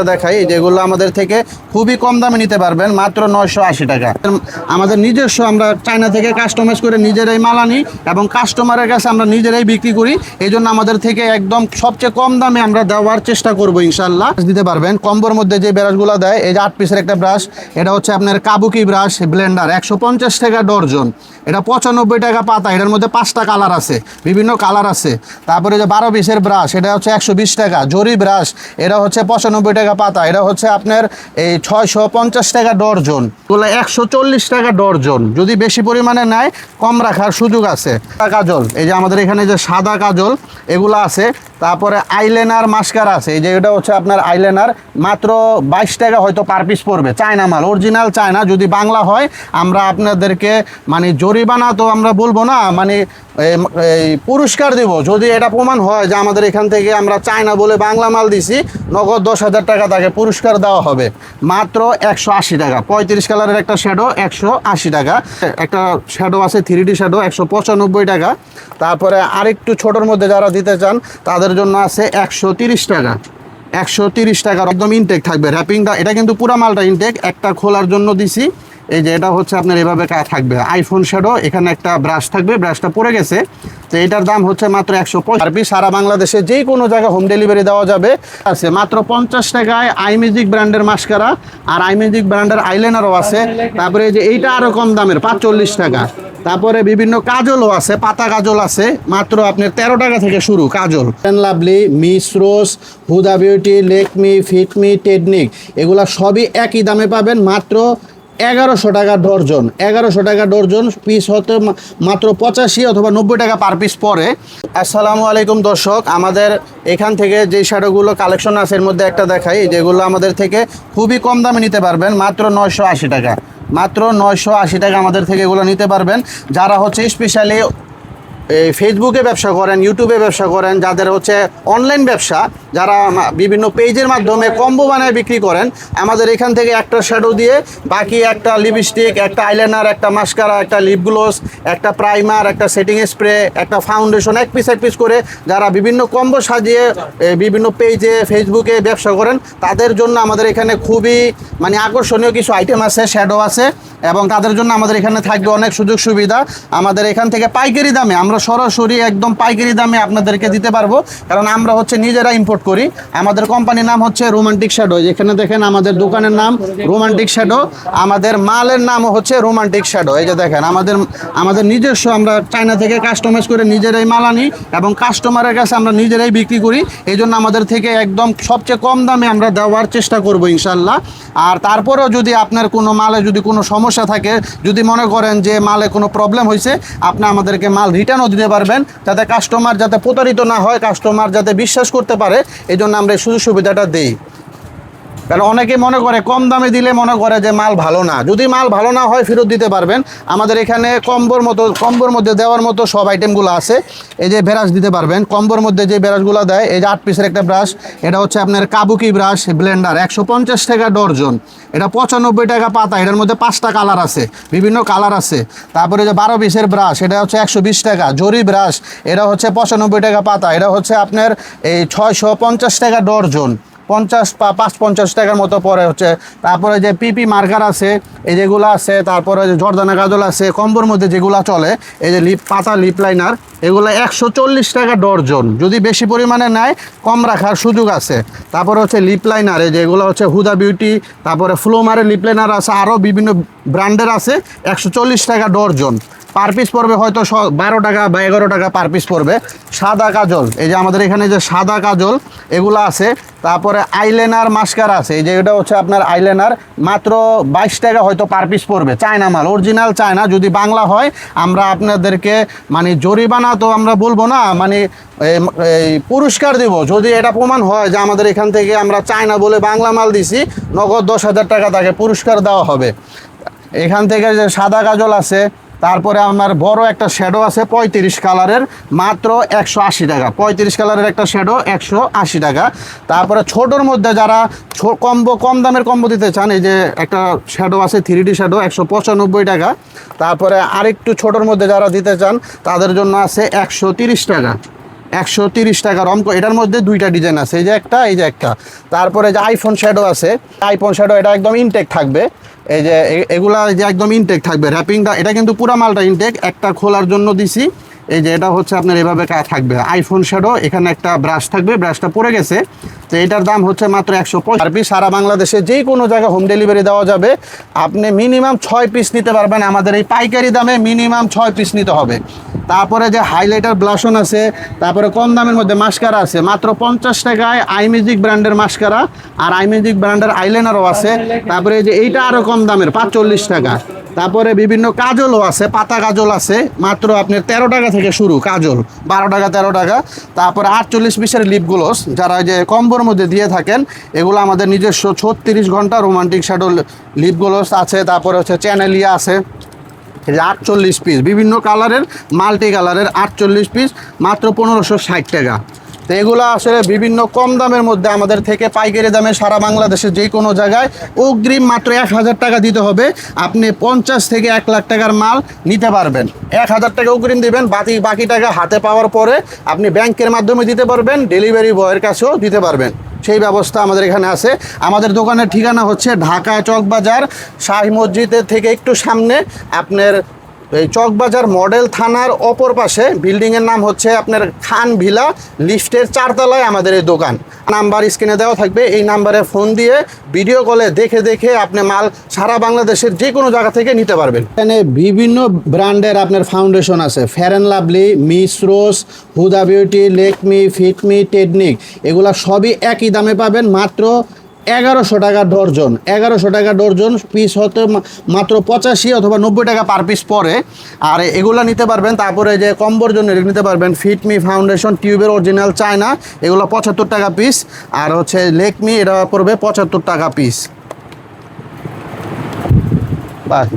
দেখাই যেগুলো আমাদের থেকে খুবই কম দামে নিতে পারবেন মাত্র 980 টাকা। আমাদের নিজস্ব আমরা চায়না থেকে কাস্টমাইজ করে নিজেরাই মাল আনি এবং কাস্টমারের কাছে আমরা নিজেরাই বিক্রি করি। এই জন্য আমাদের থেকে একদম সবচেয়ে কম দামে আমরা দেওয়ার চেষ্টা করব ইনশাল্লাহ। দিতে পারবেন কম্বোর মধ্যে যে ব্রাশগুলো দেয়, এই যে 8 পিসের একটা ব্রাশ, এটা হচ্ছে আপনার কাবুকি ব্রাশ ব্লেন্ডার, 150 টাকা ডর্জন। এটা 95 টাকা পাতা। এটার মধ্যে 5টা কালার আছে, বিভিন্ন কালার আছে। তারপরে যে 12 পিসের ব্রাশ, এটা হচ্ছে 120 টাকা। জরি ব্রাশ, এটা হচ্ছে 95 টাকা পাতা। এটা হচ্ছে আপনার এই 650 টাকা ডর্জন। এগুলো 140 টাকা ডর্জন। যদি বেশি পরিমাণে নেয় কম রাখার সুযোগ আছে। কাজল, এই যে আমাদের এখানে যে সাদা কাজল এগুলো আছে। তারপরে আইলাইনার মাস্কারা আছে, এই যে এটা হচ্ছে আপনার আইলাইনার, মাত্র 22 টাকা হয়তো পার পিস পড়বে। চায়না মাল, অরিজিনাল চায়না। যদি বাংলা হয় আমরা আপনাদেরকে মানে জরিমানা তো আমরা বলবো না, মানে এই পুরস্কার দেব যদি এটা প্রমাণ হয় যে আমাদের এখান থেকে আমরা চায়না বলে বাংলা মাল দিছি। নগদ 10,000 টাকা তাকে পুরস্কার দেওয়া হবে। মাত্র 180 টাকা। 35 কালারের একটা শ্যাডো 180 টাকা। একটা শ্যাডো আছে 3D শ্যাডো 195 টাকা। তারপরে আরেকটু ছোটোর মধ্যে যারা দিতে চান তাদের জন্য আছে 130 টাকা। 130 টাকার একদম ইনটেক থাকবে। র্যাপিংটা এটা কিন্তু পুরো মালটা ইনটেক, একটা খোলার জন্য দিছি। এই যে এটা হচ্ছে আপনার এভাবে থাকবে আইফোন শ্যাডো। এখানে একটা ব্রাশ থাকবে, ব্রাশটা পড়ে গেছে। তো এটার দাম হচ্ছে মাত্র 150। সারা বাংলাদেশে যে কোনো জায়গায় হোম ডেলিভারি দেওয়া যাবে। আছে মাত্র 50 টাকায় আইমেজিক ব্র্যান্ডের মাস্কারা আর আইমেজিক ব্র্যান্ডের আইলাইনারও আছে। তারপরে এই যে এইটা আরও কম দামের 45 টাকা। তারপরে বিভিন্ন কাজলও আছে, পাতা কাজল আছে মাত্র আপনার 13 টাকা থেকে শুরু কাজল। লাভলি, মিস রোজ, হুদা বিউটি, লেকমি, ফিটমি, টেকনিক, এগুলা সবই একই দামে পাবেন মাত্র 1100 টাকা ডর্জন। 1100 টাকা ডর্জন। পিস হতে মাত্র 85 অথবা 90 টাকা পার পিস পড়ে। আসসালামু আলাইকুম দর্শক, আমাদের এখান থেকে যে শ্যাডোগুলো কালেকশন আছে এর মধ্যে একটা দেখাই, যেগুলো আমাদের থেকে খুবই কম দামে নিতে পারবেন মাত্র 980 টাকা। মাত্র 980 টাকা আমাদের থেকে এগুলো নিতে পারবেন। যারা হচ্ছে স্পেশালি ফেসবুকে ব্যবসা করেন, ইউটিউবে ব্যবসা করেন, যাদের হচ্ছে অনলাইন ব্যবসা, যারা বিভিন্ন পেজের মাধ্যমে কম্বো বানায় বিক্রি করেন, আমাদের এখান থেকে একটা শ্যাডো দিয়ে বাকি একটা লিপস্টিক, একটা আইলাইনার, একটা মাস্কারা, একটা লিপ গ্লোস, একটা প্রাইমার, একটা সেটিং স্প্রে, একটা ফাউন্ডেশন, এক পিস করে যারা বিভিন্ন কম্বো সাজিয়ে বিভিন্ন পেজে ফেসবুকে ব্যবসা করেন, তাদের জন্য আমাদের এখানে খুবই মানে আকর্ষণীয় কিছু আইটেম আছে, শ্যাডো আছে। এবং তাদের জন্য আমাদের এখানে থাকবে অনেক সুযোগ সুবিধা। আমাদের এখান থেকে পাইকারি দামে আমরা সরাসরি একদম পাইকারি দামে আপনাদেরকে দিতে পারবো, কারণ আমরা হচ্ছে নিজেরা ইম্পোর্ট করি। আমাদের কোম্পানির নাম হচ্ছে রোমান্টিক শ্যাডো। যেখানে দেখেন আমাদের দোকানের নাম রোমান্টিক শ্যাডো, আমাদের মালের নামও হচ্ছে রোমান্টিক শ্যাডো। এই যে দেখেন আমাদের নিজস্ব আমরা চায়না থেকে কাস্টমাইজ করে নিজেরাই মাল আনি এবং কাস্টমারের কাছে আমরা নিজেরাই বিক্রি করি। এই জন্য আমাদের থেকে একদম সবচেয়ে কম দামে আমরা দেওয়ার চেষ্টা করব ইনশাল্লাহ। আর তারপরেও যদি আপনার কোনো মালে যদি কোনো সমস্যা থাকে, যদি মনে করেন যে মালে কোনো প্রবলেম হয়েছে, আপনি আমাদেরকে মাল রিটার্নও দিতে পারবেন, যাতে কাস্টমার যাতে প্রতারিত না হয়, কাস্টমার যাতে বিশ্বাস করতে পারে। এই জন্য আমরা এই সুযোগ সুবিধাটা দিই। কারণ অনেকে মনে করে কম দামে দিলে মনে করে যে মাল ভালো না। যদি মাল ভালো না হয় ফেরত দিতে পারবেন। আমাদের এখানে কম্বোর মধ্যে দেওয়ার মতো সব আইটেমগুলো আছে। এই যে ব্রাশ দিতে পারবেন কম্বোর মধ্যে যে ব্রাশগুলো দেয়, এই যে 8 পিসের একটা ব্রাশ, এটা হচ্ছে আপনার কাবুকি ব্রাশ ব্লেন্ডার, 150 টাকা ডর্জন। এটা 95 টাকা পাতা। এটার মধ্যে 5টা কালার আছে, বিভিন্ন কালার আছে। তারপরে যে 12 পিসের ব্রাশ, এটা হচ্ছে 120 টাকা। জরি ব্রাশ, এটা হচ্ছে 95 টাকা পাতা। এটা হচ্ছে আপনার এই 650 টাকা ডর্জন। 50 টাকার মতো পরে হচ্ছে। তারপরে যে পিপি মার্কার আছে, এই যেগুলো আছে। তারপরে যে জর্দানা কাজল আছে কম্বোর মধ্যে যেগুলো চলে। এই যে পাতা লিপ লাইনার, এগুলো 140 টাকা ডর্জন। যদি বেশি পরিমাণে নেয় কম রাখার সুযোগ আছে। তারপরে হচ্ছে লিপ লাইনার, এই যেগুলো হচ্ছে হুদা বিউটি, তারপরে ফ্লোমারের লিপ লাইনার আছে, আরও বিভিন্ন ব্র্যান্ডের আছে। 140 টাকা ডর্জন। পার পিস পড়বে হয়তো 12 টাকা বা 11 টাকা পার পিস পড়বে। সাদা কাজল, এই যে আমাদের এখানে যে সাদা কাজল এগুলো আছে। তারপরে আইলাইনার মাস্কারা আছে, এই যে এটা হচ্ছে আপনার আইলাইনার, মাত্র 22 টাকা হয়তো পার পিস পড়বে। চায়না মাল, অরিজিনাল চায়না। যদি বাংলা হয় আমরা আপনাদেরকে মানে জরিমানা তো আমরা বলবো না, মানে এই পুরস্কার দেব যদি এটা প্রমাণ হয় যে আমাদের এখান থেকে আমরা চায়না বলে বাংলা মাল দিছি। নগদ 10,000 টাকা তাকে পুরস্কার দেওয়া হবে। এখান থেকে যে সাদা কাজল আছে। তারপরে আমার বড় একটা শ্যাডো আছে 35 কালারের, মাত্র 180 টাকা। 35 কালারের একটা শ্যাডো 180 টাকা। তারপরে ছোটোর মধ্যে যারা কম দামের কম্বো দিতে চান, এই যে একটা শ্যাডো আছে 3D শ্যাডো 195 টাকা। তারপরে আরেকটু ছোটোর মধ্যে যারা দিতে চান তাদের জন্য আছে 130 টাকা। 130 টাকা রমকো। এটার মধ্যে দুইটা ডিজাইন আছে, এই যে একটা। তারপরে যে আইফোন শ্যাডো আছে, আইফোন শ্যাডো এটা একদম ইনটেক থাকবে। এই যে এগুলা যে একদম ইনটেক থাকবে, র্যাপিংটা এটা কিন্তু পুরা মালটা ইনটেক, একটা খোলার জন্য দিছি। এই যে এটা হচ্ছে আপনার এভাবে থাকবে আইফোন শ্যাডো, এখানে একটা ব্রাশ থাকবে, ব্রাশটা পড়ে গেছে। তো এটার দাম হচ্ছে মাত্র 150 পিস। সারা বাংলাদেশে যে কোনো জায়গায় হোম ডেলিভারি দেওয়া যাবে। আপনি মিনিমাম 6 পিস নিতে পারবেন, আমাদের এই পাইকারি দামে মিনিমাম 6 পিস নিতে হবে। তারপরে যে হাইলাইটার ব্লাশন আছে, তারপরে কম দামের মধ্যে মাস্কারা আছে মাত্র 50 টাকায়, আইম্যাজিক ব্র্যান্ডের মাস্কারা আর আইম্যাজিক ব্র্যান্ডের আইলাইনারও আছে। তারপরে যে এইটা আরও কম দামের 45 টাকা। তারপরে বিভিন্ন কাজলও আছে, পাতা কাজল আছে মাত্র আপনার 13 টাকা থেকে শুরু, কাজল 12 টাকা 13 টাকা। তারপরে 48 পিসের লিপ গ্লোস যারা যে কম্বোর মধ্যে দিয়ে থাকেন, এগুলো আমাদের নিজস্ব 36 ঘন্টা রোমান্টিক শ্যাডো লিপ গ্লোস আছে। তারপরে হচ্ছে চ্যানেলিয়া আছে 48 পিস, বিভিন্ন কালারের মাল্টি কালারের 48 পিস মাত্র 1560 টাকা। তো এগুলো আসলে বিভিন্ন কম দামের মধ্যে আমাদের থেকে পাইকারি দামে সারা বাংলাদেশের যে কোনো জায়গায় অগ্রিম মাত্র 1000 টাকা দিতে হবে। আপনি 50 থেকে 1 লাখ টাকার মাল নিতে পারবেন। 1000 টাকা অগ্রিম দিবেন, বাকি টাকা হাতে পাওয়ার পরে আপনি ব্যাংকের মাধ্যমে দিতে পারবেন, ডেলিভারি বয়ের কাছেও দিতে পারবেন, সেই ব্যবস্থা আমাদের এখানে আছে। আমাদের দোকানের ঠিকানা হচ্ছে ঢাকা চকবাজার, শাহী মসজিদের থেকে একটু সামনে, আপনার এই চকবাজার মডেল থানার অপর পাশে বিল্ডিংয়ের নাম হচ্ছে আপনার খান ভিলা, লিফটের 4 তলায় আমাদের এই দোকান। নাম্বার স্ক্রিনে দেওয়া থাকবে, এই নাম্বারে ফোন দিয়ে ভিডিও কলে দেখে আপনি মাল সারা বাংলাদেশের যে কোনো জায়গা থেকে নিতে পারবেন। এখানে বিভিন্ন ব্র্যান্ডের আপনার ফাউন্ডেশন আছে, fair and lovely, miss rose, Huda beauty, Lakme, Fit Me, technique, এগুলা সবই একই দামে পাবেন, মাত্র 1100 টাকা ডর্জন। 1100 টাকা ডর্জন, পিস হতে মাত্র 85 অথবা 90 টাকা পার পিস পরে। আর এগুলো নিতে পারবেন। তারপরে যে কম্বোর জন্য নিতে পারবেন ফিটমি ফাউন্ডেশন টিউবের অরিজিনাল চায়না, এগুলো 75 টাকা পিস। আর হচ্ছে লেকমি, এটা পড়বে 75 টাকা পিস। বাস।